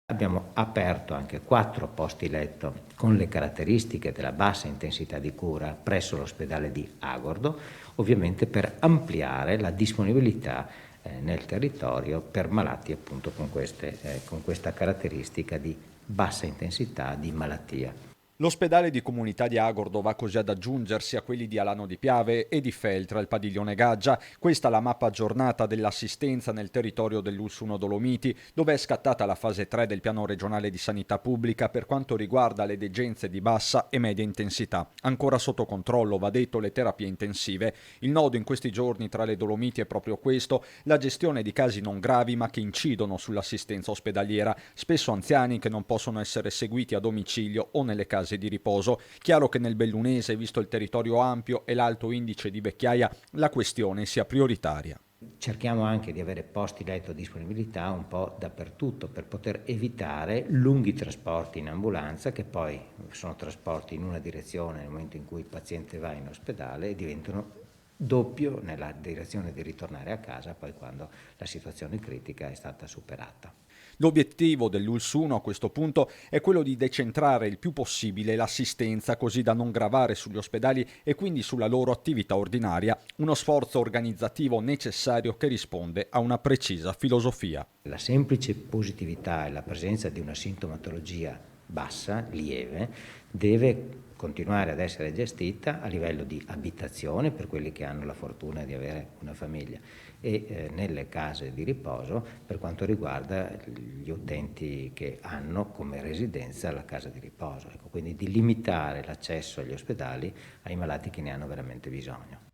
Abbiamo aperto anche 4 posti letto con le caratteristiche della bassa intensità di cura presso l'ospedale di Agordo, ovviamente per ampliare la disponibilità nel territorio per malati appunto con questa caratteristica di bassa intensità di malattia. L'ospedale di comunità di Agordo va così ad aggiungersi a quelli di Alano di Piave e di Feltre al padiglione Gaggia. Questa è la mappa aggiornata dell'assistenza nel territorio dell'Ulsuno Dolomiti, dove è scattata la fase 3 del piano regionale di sanità pubblica per quanto riguarda le degenze di bassa e media intensità. Ancora sotto controllo, va detto, le terapie intensive. Il nodo in questi giorni tra le Dolomiti è proprio questo, la gestione di casi non gravi ma che incidono sull'assistenza ospedaliera, spesso anziani che non possono essere seguiti a domicilio o nelle case di riposo. Chiaro che nel Bellunese, visto il territorio ampio e l'alto indice di vecchiaia, la questione sia prioritaria. Cerchiamo anche di avere posti letto a disponibilità un po' dappertutto per poter evitare lunghi trasporti in ambulanza che poi sono trasporti in una direzione nel momento in cui il paziente va in ospedale e diventano doppio nella direzione di ritornare a casa poi quando la situazione critica è stata superata. L'obiettivo dell'ULS 1 a questo punto è quello di decentrare il più possibile l'assistenza così da non gravare sugli ospedali e quindi sulla loro attività ordinaria, uno sforzo organizzativo necessario che risponde a una precisa filosofia. La semplice positività e la presenza di una sintomatologia bassa, lieve, deve continuare ad essere gestita a livello di abitazione per quelli che hanno la fortuna di avere una famiglia e nelle case di riposo per quanto riguarda gli utenti che hanno come residenza la casa di riposo. Ecco, quindi di limitare l'accesso agli ospedali ai malati che ne hanno veramente bisogno.